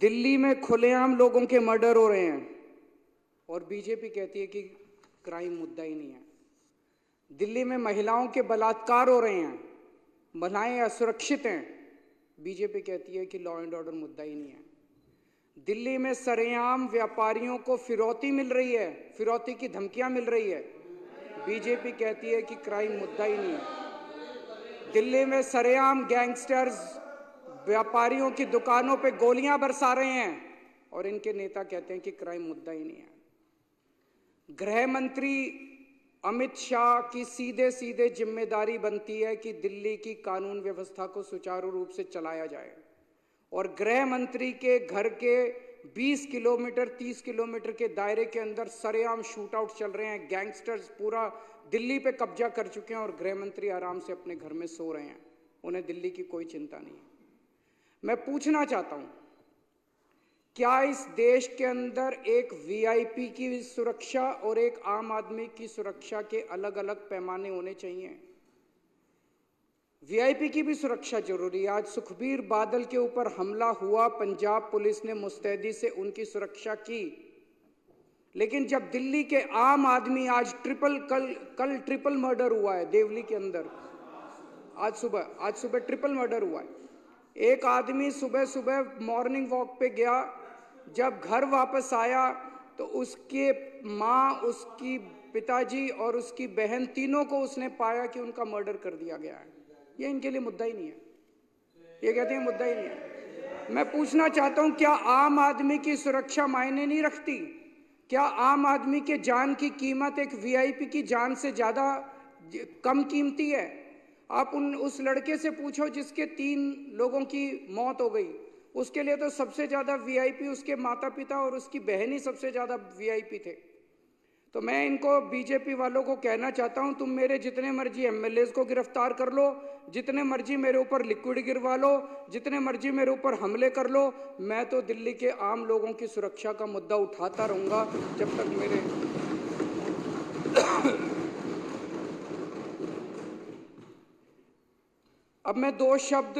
दिल्ली में खुलेआम लोगों के मर्डर हो रहे हैं और बीजेपी कहती है कि क्राइम मुद्दा ही नहीं है। दिल्ली में महिलाओं के बलात्कार हो रहे हैं, महिलाएं असुरक्षित हैं, बीजेपी कहती है कि लॉ एंड ऑर्डर मुद्दा ही नहीं है। दिल्ली में सरेआम व्यापारियों को फिरौती मिल रही है, फिरौती की धमकियां मिल रही है, बीजेपी कहती है कि क्राइम मुद्दा ही नहीं है। दिल्ली में सरेआम गैंगस्टर्स व्यापारियों की दुकानों पे गोलियां बरसा रहे हैं और इनके नेता कहते हैं कि क्राइम मुद्दा ही नहीं है। गृह मंत्री अमित शाह की सीधे सीधे जिम्मेदारी बनती है कि दिल्ली की कानून व्यवस्था को सुचारू रूप से चलाया जाए और गृह मंत्री के घर के 20 किलोमीटर 30 किलोमीटर के दायरे के अंदर सरेआम शूटआउट चल रहे हैं। गैंगस्टर्स पूरा दिल्ली पे कब्जा कर चुके हैं और गृह मंत्री आराम से अपने घर में सो रहे हैं, उन्हें दिल्ली की कोई चिंता नहीं है। मैं पूछना चाहता हूं, क्या इस देश के अंदर एक वीआईपी की सुरक्षा और एक आम आदमी की सुरक्षा के अलग अलग पैमाने होने चाहिए? वीआईपी की भी सुरक्षा जरूरी है। आज सुखबीर बादल के ऊपर हमला हुआ, पंजाब पुलिस ने मुस्तैदी से उनकी सुरक्षा की, लेकिन जब दिल्ली के आम आदमी आज कल ट्रिपल मर्डर हुआ है देवली के अंदर, आज सुबह ट्रिपल मर्डर हुआ है। एक आदमी सुबह सुबह मॉर्निंग वॉक पे गया, जब घर वापस आया तो उसके माँ, उसकी पिताजी और उसकी बहन तीनों को उसने पाया कि उनका मर्डर कर दिया गया है। ये इनके लिए मुद्दा ही नहीं है, ये कहते हैं मुद्दा ही नहीं है। मैं पूछना चाहता हूं, क्या आम आदमी की सुरक्षा मायने नहीं रखती? क्या आम आदमी के जान की कीमत एक वीआईपी की जान से ज्यादा कम कीमती है? आप उस लड़के से पूछो जिसके 3 लोगों की मौत हो गई, उसके लिए तो सबसे ज्यादा वीआईपी उसके माता पिता और उसकी बहन ही सबसे ज्यादा वीआईपी थे। तो मैं इनको बीजेपी वालों को कहना चाहता हूं, तुम मेरे जितने मर्जी एमएलएज को गिरफ्तार कर लो, जितने मर्जी मेरे ऊपर लिक्विड गिरवा लो, जितने मर्जी मेरे ऊपर हमले कर लो, मैं तो दिल्ली के आम लोगों की सुरक्षा का मुद्दा उठाता रहूंगा जब तक मेरे अब मैं 2 शब्द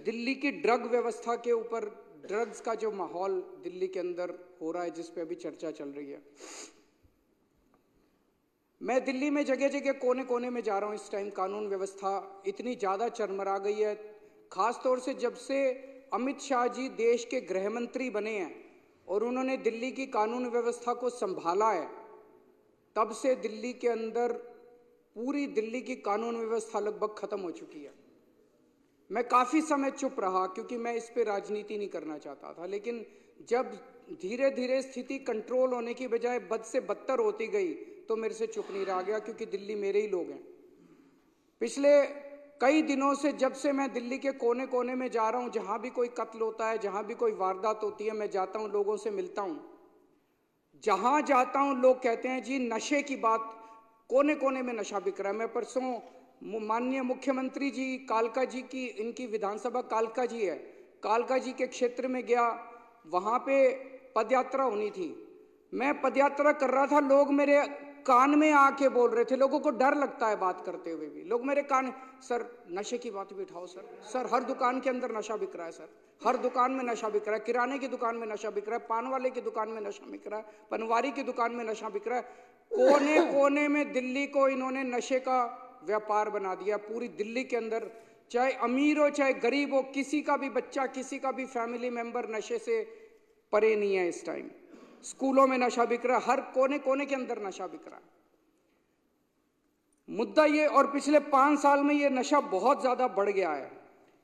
दिल्ली की ड्रग व्यवस्था के ऊपर, ड्रग्स का जो माहौल दिल्ली के अंदर हो रहा है जिस पे अभी चर्चा चल रही है। मैं दिल्ली में जगह जगह कोने कोने में जा रहा हूं। इस टाइम कानून व्यवस्था इतनी ज्यादा चरमरा गई है, खासतौर से जब से अमित शाह जी देश के गृह मंत्री बने हैं और उन्होंने दिल्ली की कानून व्यवस्था को संभाला है, तब से दिल्ली के अंदर पूरी दिल्ली की कानून व्यवस्था लगभग खत्म हो चुकी है। मैं काफी समय चुप रहा क्योंकि मैं इस पे राजनीति नहीं करना चाहता था, लेकिन जब धीरे धीरे स्थिति कंट्रोल होने की बजाय बद से बदतर होती गई तो मेरे से चुप नहीं रहा गया, क्योंकि दिल्ली मेरे ही लोग हैं। पिछले कई दिनों से जब से मैं दिल्ली के कोने कोने में जा रहा हूं, जहां भी कोई कत्ल होता है, जहां भी कोई वारदात होती है, मैं जाता हूं, लोगों से मिलता हूं। जहां जाता हूं लोग कहते हैं जी नशे की बात, कोने कोने में नशा बिक रहा है। मैं परसों माननीय मुख्यमंत्री जी कालका जी की, इनकी विधानसभा कालका जी है, कालका जी के क्षेत्र में गया, वहां पे पदयात्रा होनी थी। मैं पदयात्रा कर रहा था, लोग मेरे कान में आके बोल रहे थे, लोगों को डर लगता है बात करते हुए भी, लोग मेरे कान, सर नशे की बात भी उठाओ सर हर दुकान के अंदर नशा बिक रहा है, सर हर दुकान में नशा बिक रहा है, किराने की दुकान में नशा बिक रहा है, पान वाले की दुकान में नशा बिक रहा है, पनवारी की दुकान में नशा बिक रहा है। कोने कोने में दिल्ली को इन्होंने नशे का व्यापार बना दिया। पूरी दिल्ली के अंदर चाहे अमीर हो चाहे गरीब हो, किसी का भी बच्चा, किसी का भी फैमिली मेंबर नशे से परे नहीं है। इस टाइम स्कूलों में नशा बिक रहा है, हर कोने कोने के अंदर नशा बिक रहा है। मुद्दा ये, और पिछले 5 साल में ये नशा बहुत ज्यादा बढ़ गया है।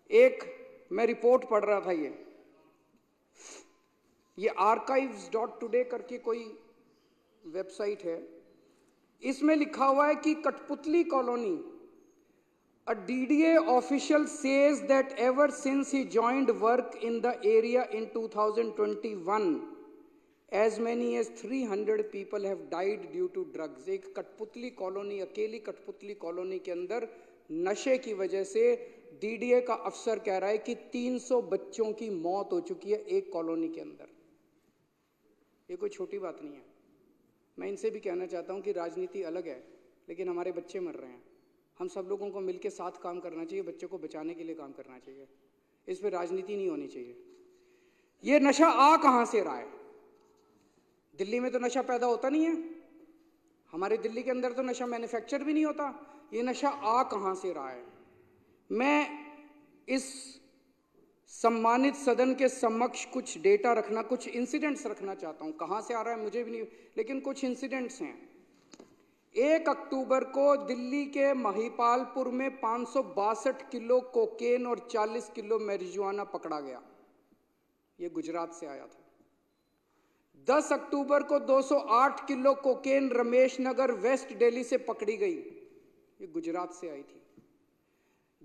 एक मैं रिपोर्ट पढ़ रहा था, ये archives.today करके कोई वेबसाइट है, इसमें लिखा हुआ है कि कठपुतली colony, a DDA official says that ever since he joined work in the area in 2021 as many as 300 people have died due to drugs। एक कठपुतली कॉलोनी, अकेली कठपुतली कॉलोनी के अंदर नशे की वजह से डीडीए का अफसर कह रहा है कि 300 बच्चों की मौत हो चुकी है एक कॉलोनी के अंदर। ये कोई छोटी बात नहीं है। मैं इनसे भी कहना चाहता हूं कि राजनीति अलग है, लेकिन हमारे बच्चे मर रहे हैं, हम सब लोगों को मिलकर साथ काम करना चाहिए, बच्चों को बचाने के लिए काम करना चाहिए, इस पर राजनीति नहीं होनी चाहिए। ये नशा आ कहां से रहा है? दिल्ली में तो नशा पैदा होता नहीं है, हमारे दिल्ली के अंदर तो नशा मैन्युफैक्चर भी नहीं होता। ये नशा आ कहां से रहा है? मैं इस सम्मानित सदन के समक्ष कुछ डेटा रखना, कुछ इंसिडेंट्स रखना चाहता हूं। कहां से आ रहा है मुझे भी नहीं, लेकिन कुछ इंसिडेंट्स हैं। 1 अक्टूबर को दिल्ली के महिपालपुर में 562 किलो कोकेन और 40 किलो मैरिजुआना पकड़ा गया। ये गुजरात से आया था। 10 अक्टूबर को 208 kilo cocaine Ramesh Nagar waste Delhi से पकड़ी गई। ये गुजरात से आई थी।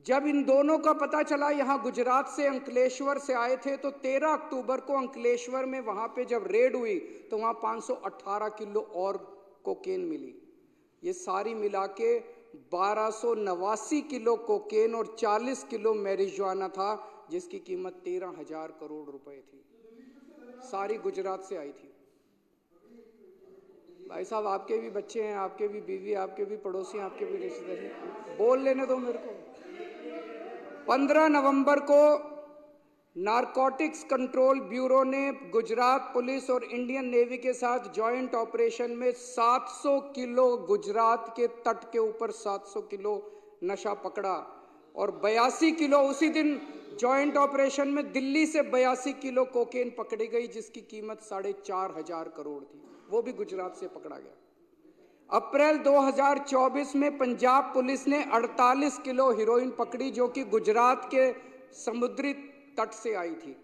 जब इन दोनों का पता चला, यहां गुजरात से अंकलेश्वर से आए थे, तो 13 अक्टूबर को अंकलेश्वर में वहां पे जब रेड हुई तो वहां 518 किलो और कोकेन मिली। ये सारी मिला के 1289 किलो कोकेन और 40 किलो मैरिजुआना था, जिसकी कीमत 13,000 करोड़ रुपए थी। सारी गुजरात से आई थी। भाई साहब, आपके भी बच्चे हैं, आपके भी बीवी, आपके भी पड़ोसी, आपके भी रिश्तेदार, बोल लेने दो मेरे को। 15 नवंबर को नारकोटिक्स कंट्रोल ब्यूरो ने गुजरात पुलिस और इंडियन नेवी के साथ जॉइंट ऑपरेशन में 700 किलो गुजरात के तट के ऊपर 700 किलो नशा पकड़ा और 82 किलो उसी दिन जॉइंट ऑपरेशन में दिल्ली से 82 किलो कोकेन पकड़ी गई, जिसकी कीमत 4,500 करोड़ थी। वो भी गुजरात से पकड़ा गया। अप्रैल 2024 में पंजाब पुलिस ने 48 किलो हीरोइन पकड़ी, जो कि गुजरात के समुद्री तट से आई थी।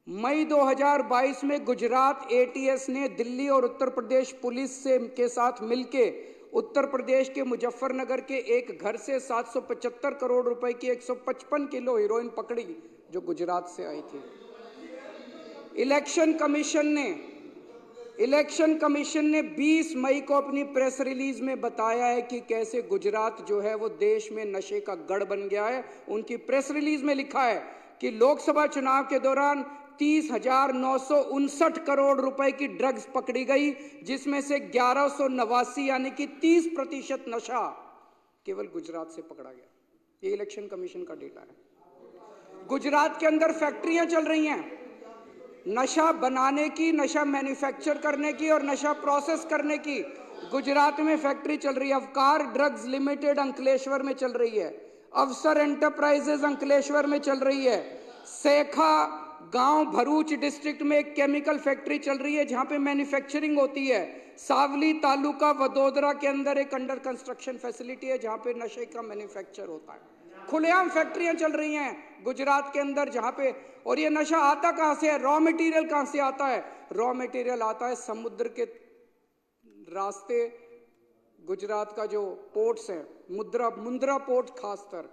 मई 2022 में गुजरात एटीएस ने दिल्ली और उत्तर प्रदेश पुलिस के साथ मिलके उत्तर प्रदेश के मुजफ्फरनगर के एक घर से 775 करोड़ रुपए की 155 किलो हीरोइन पकड़ी, जो गुजरात से आई थी। इलेक्शन कमीशन ने 20 मई को अपनी प्रेस रिलीज में बताया है कि कैसे गुजरात जो है वो देश में नशे का गढ़ बन गया है। उनकी प्रेस रिलीज में लिखा है कि लोकसभा चुनाव के दौरान 30,959 करोड़ रुपए की ड्रग्स पकड़ी गई, जिसमें से 1189 यानी कि 30% नशा केवल गुजरात से पकड़ा गया। ये इलेक्शन कमीशन का डेटा है। गुजरात के अंदर फैक्ट्रियां चल रही हैं नशा बनाने की, नशा मैन्युफैक्चर करने की और नशा प्रोसेस करने की। गुजरात में फैक्ट्री चल रही है। अवकार ड्रग्स लिमिटेड अंकलेश्वर में चल रही है। अवसर एंटरप्राइजेज अंकलेश्वर में चल रही है। सेखा गांव भरूच डिस्ट्रिक्ट में एक केमिकल फैक्ट्री चल रही है जहां पे मैन्युफैक्चरिंग होती है। सावली तालुका वडोदरा के अंदर एक अंडर कंस्ट्रक्शन फैसिलिटी है जहां पे नशे का मैन्युफैक्चर होता है। खुलेआम फैक्ट्रियां चल रही हैं गुजरात के अंदर जहां पे। और ये नशा आता कहां से है? रॉ मटेरियल कहां से आता है? रॉ मटेरियल आता है समुद्र के रास्ते। गुजरात का जो पोर्ट्स है, मुंद्रा पोर्ट खासकर,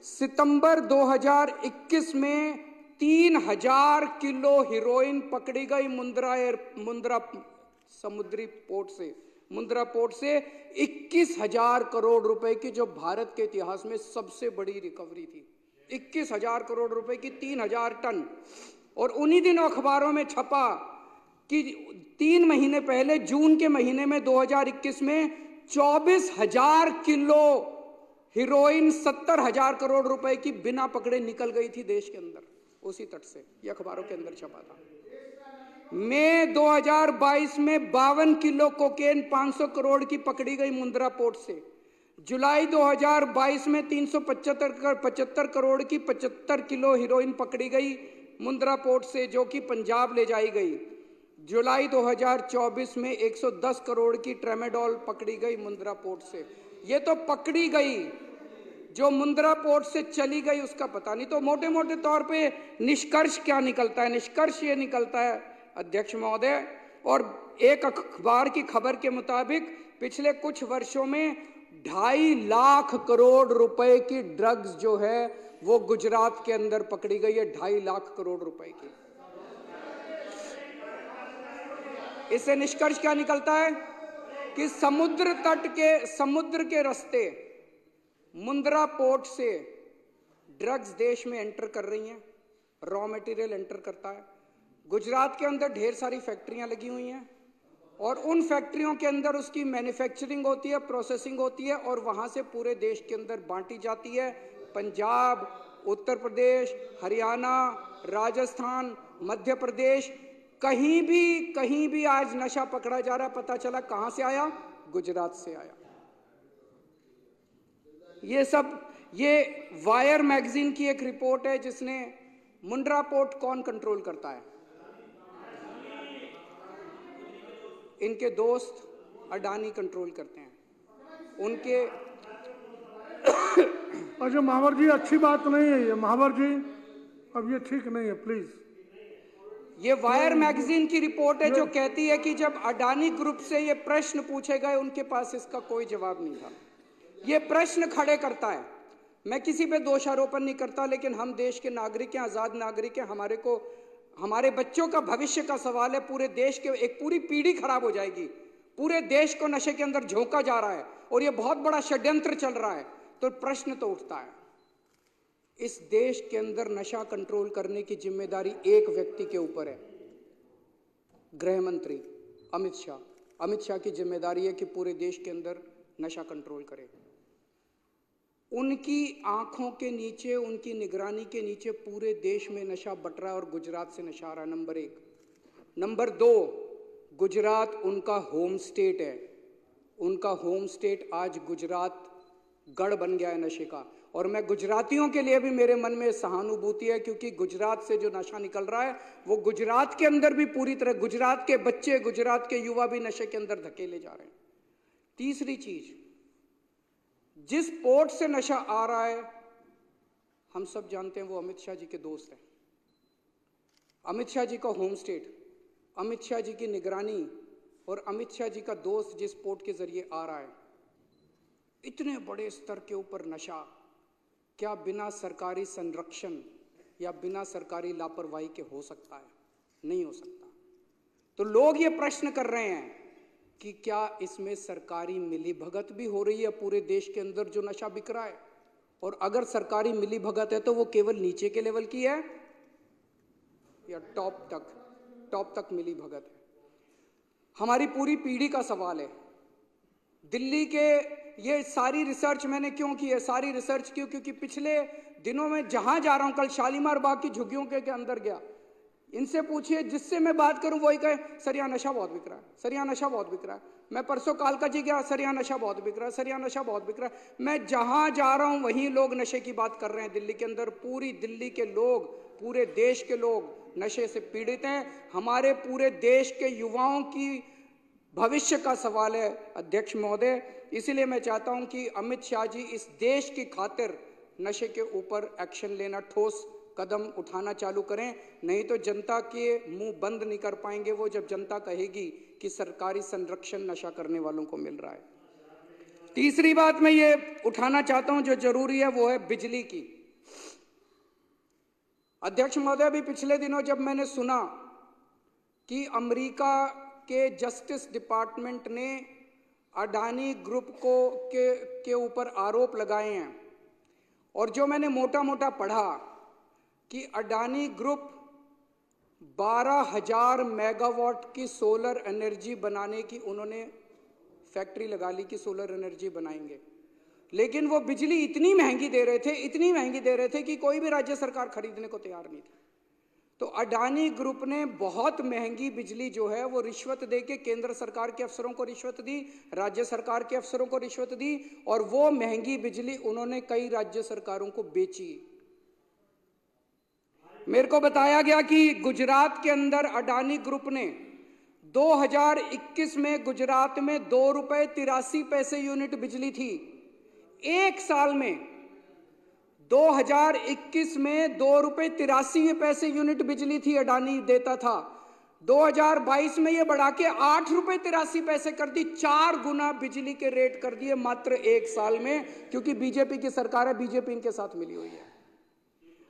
सितंबर 2021 में 3,000 किलो हीरोइन पकड़ी गई मुंद्रा समुद्री पोर्ट से। मुंद्रा पोर्ट से 21,000 करोड़ रुपए की, जो भारत के इतिहास में सबसे बड़ी रिकवरी थी। 21,000 करोड़ रुपए की 3,000 टन। और उन्हीं दिनों अखबारों में छपा कि 3 महीने पहले जून के महीने में 2021 में 24,000 किलो हीरोइन 70,000 करोड़ रुपए की बिना पकड़े निकल गई थी देश के अंदर, उसी तट से। ये अखबारों के अंदर छपा था। मई 2022 में 52 किलो कोकेन 500 करोड़ की पकड़ी गई मुंद्रा पोर्ट से। जुलाई 2022 में 375 करोड़ की 75 किलो हीरोइन पकड़ी गई मुंद्रा पोर्ट से, जो कि पंजाब ले जाई गई। जुलाई 2024 में 110 करोड़ की ट्रेमेडोल पकड़ी गई मुंद्रा पोर्ट से। ये तो पकड़ी गई, जो मुंद्रा पोर्ट से चली गई उसका पता नहीं। तो मोटे मोटे तौर पे निष्कर्ष क्या निकलता है? निष्कर्ष ये निकलता है अध्यक्ष महोदय, और एक अखबार की खबर के मुताबिक पिछले कुछ वर्षों में 2.5 लाख करोड़ रुपए की ड्रग्स जो है वो गुजरात के अंदर पकड़ी गई है। 2.5 लाख करोड़ रुपए की। इससे निष्कर्ष क्या निकलता है कि समुद्र के रास्ते मुंद्रा पोर्ट से ड्रग्स देश में एंटर कर रही हैं, रॉ मटेरियल एंटर करता है। गुजरात के अंदर ढेर सारी फैक्ट्रियां लगी हुई हैं और उन फैक्ट्रियों के अंदर उसकी मैन्युफैक्चरिंग होती है, प्रोसेसिंग होती है और वहां से पूरे देश के अंदर बांटी जाती है। पंजाब, उत्तर प्रदेश, हरियाणा, राजस्थान, मध्य प्रदेश, कहीं भी आज नशा पकड़ा जा रहा है। पता चला कहां से आया? गुजरात से आया। ये वायर मैगजीन की एक रिपोर्ट है जिसने मुंड्रा पोर्ट कौन कंट्रोल करता है? इनके दोस्त अडानी कंट्रोल करते हैं। उनके अच्छा महावर जी, अच्छी बात नहीं है ये महावर जी, अब ये ठीक नहीं है, प्लीज। ये वायर मैगजीन की रिपोर्ट है जो कहती है कि जब अडानी ग्रुप से ये प्रश्न पूछे गए, उनके पास इसका कोई जवाब नहीं था। ये प्रश्न खड़े करता है। मैं किसी पे दोषारोपण नहीं करता, लेकिन हम देश के नागरिक हैं, आजाद नागरिक हैं। हमारे बच्चों का भविष्य का सवाल है। पूरे देश के एक पूरी पीढ़ी खराब हो जाएगी। पूरे देश को नशे के अंदर झोंका जा रहा है और ये बहुत बड़ा षड्यंत्र चल रहा है। तो प्रश्न तो उठता है, इस देश के अंदर नशा कंट्रोल करने की जिम्मेदारी एक व्यक्ति के ऊपर है, गृह मंत्री अमित शाह। अमित शाह की जिम्मेदारी है कि पूरे देश के अंदर नशा कंट्रोल करे। उनकी आंखों के नीचे, उनकी निगरानी के नीचे पूरे देश में नशा बट रहा है और गुजरात से नशा आ रहा है। नंबर 1। नंबर 2, गुजरात उनका होम स्टेट है। उनका होम स्टेट आज गुजरात गढ़ बन गया है नशे का। और मैं गुजरातियों के लिए भी मेरे मन में सहानुभूति है, क्योंकि गुजरात से जो नशा निकल रहा है वो गुजरात के अंदर भी पूरी तरह, गुजरात के बच्चे, गुजरात के युवा भी नशे के अंदर धकेले जा रहे हैं। तीसरी चीज, जिस पोर्ट से नशा आ रहा है हम सब जानते हैं, वो अमित शाह जी के दोस्त हैं। अमित शाह जी का होम स्टेट, अमित शाह जी की निगरानी और अमित शाह जी का दोस्त जिस पोर्ट के जरिए आ रहा है, इतने बड़े स्तर के ऊपर नशा क्या बिना सरकारी संरक्षण या बिना सरकारी लापरवाही के हो सकता है? नहीं हो सकता। तो लोग ये प्रश्न कर रहे हैं कि क्या इसमें सरकारी मिलीभगत भी हो रही है पूरे देश के अंदर जो नशा बिक रहा है? और अगर सरकारी मिलीभगत है तो वो केवल नीचे के लेवल की है या टॉप तक मिलीभगत है? हमारी पूरी पीढ़ी का सवाल है। दिल्ली के, ये सारी रिसर्च मैंने क्यों की है? सारी रिसर्च क्यों? क्योंकि पिछले दिनों में जहां जा रहा हूं, कल शालीमार बाग की झुग्गियों के अंदर गया, इनसे पूछिए, जिससे मैं बात करूं वही कहे सर यहाँ नशा बहुत बिक रहा है, सर यहाँ नशा बहुत बिक रहा है। मैं परसों कालका जी गया, सर यहाँ नशा बहुत बिक रहा है, सर यहाँ नशा बहुत बिक रहा है। मैं जहां जा रहा हूं वहीं लोग नशे की बात कर रहे हैं। दिल्ली के अंदर पूरी दिल्ली के लोग, पूरे देश के लोग नशे से पीड़ित हैं। हमारे पूरे देश के युवाओं की भविष्य का सवाल है अध्यक्ष महोदय। इसीलिए मैं चाहता हूं कि अमित शाह जी इस देश की खातिर नशे के ऊपर एक्शन लेना, ठोस कदम उठाना चालू करें। नहीं तो जनता के मुंह बंद नहीं कर पाएंगे वो, जब जनता कहेगी कि सरकारी संरक्षण नशा करने वालों को मिल रहा है। तीसरी बात मैं ये उठाना चाहता हूं जो जरूरी है, वो है बिजली की। अध्यक्ष महोदय, भी पिछले दिनों जब मैंने सुना कि अमेरिका के जस्टिस डिपार्टमेंट ने अडानी ग्रुप के ऊपर आरोप लगाए हैं, और जो मैंने मोटा मोटा पढ़ा कि अडानी ग्रुप 12,000 मेगावाट की सोलर एनर्जी बनाने की उन्होंने फैक्ट्री लगा ली कि सोलर एनर्जी बनाएंगे, लेकिन वो बिजली इतनी महंगी दे रहे थे कि कोई भी राज्य सरकार खरीदने को तैयार नहीं थी। तो अडानी ग्रुप ने बहुत महंगी बिजली जो है वो रिश्वत देके केंद्र सरकार के अफसरों को रिश्वत दी, राज्य सरकार के अफसरों को रिश्वत दी, और वो महंगी बिजली उन्होंने कई राज्य सरकारों को बेची। मेरे को बताया गया कि गुजरात के अंदर अडानी ग्रुप ने 2021 में गुजरात में 2 रुपए 83 पैसे यूनिट बिजली थी। एक साल में 2021 में 2 रुपए 83 पैसे यूनिट बिजली थी अडानी देता था। 2022 में ये बढ़ा के 8 रुपए 83 पैसे कर दी, 4 गुना बिजली के रेट कर दिए मात्र एक साल में, क्योंकि बीजेपी की सरकार है, बीजेपी इनके साथ मिली हुई है।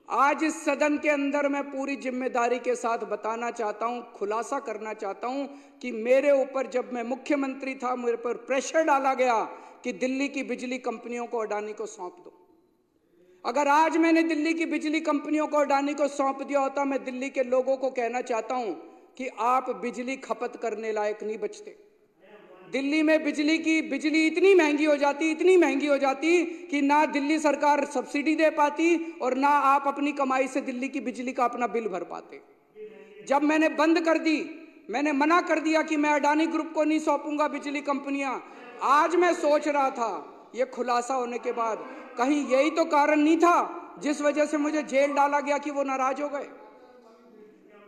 आज इस सदन के अंदर मैं पूरी जिम्मेदारी के साथ बताना चाहता हूं, खुलासा करना चाहता हूं कि मेरे ऊपर जब मैं मुख्यमंत्री था, मेरे पर प्रेशर डाला गया कि दिल्ली की बिजली कंपनियों को अडानी को सौंप दो। अगर आज मैंने दिल्ली की बिजली कंपनियों को अडानी को सौंप दिया होता, मैं दिल्ली के लोगों को कहना चाहता हूं कि आप बिजली खपत करने लायक नहीं बचते। दिल्ली में बिजली इतनी महंगी हो जाती कि ना दिल्ली सरकार सब्सिडी दे पाती और ना आप अपनी कमाई से दिल्ली की बिजली का अपना बिल भर पाते। जब मैंने बंद कर दी, मैंने मना कर दिया कि मैं अडानी ग्रुप को नहीं सौंपूंगा बिजली कंपनियां। आज मैं सोच रहा था ये खुलासा होने के बाद कहीं यही तो कारण नहीं था जिस वजह से मुझे जेल डाला गया कि वो नाराज हो गए।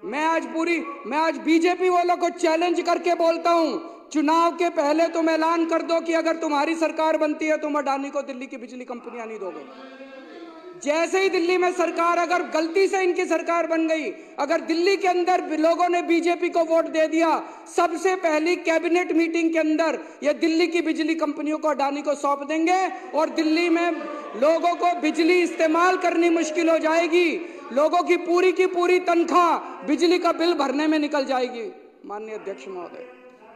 मैं आज बीजेपी वालों को चैलेंज करके बोलता हूं, चुनाव के पहले तुम ऐलान कर दो कि अगर तुम्हारी सरकार बनती है तुम अडानी को दिल्ली की बिजली कंपनियां नहीं दोगे। जैसे ही दिल्ली में सरकार, अगर गलती से इनकी सरकार बन गई, अगर दिल्ली के अंदर लोगों ने बीजेपी को वोट दे दिया, सबसे पहली कैबिनेट मीटिंग के अंदर ये दिल्ली की बिजली कंपनियों को अडानी को सौंप देंगे और दिल्ली में लोगों को बिजली इस्तेमाल करनी मुश्किल हो जाएगी। लोगों की पूरी तनख्वाह बिजली का बिल भरने में निकल जाएगी। माननीय अध्यक्ष महोदय।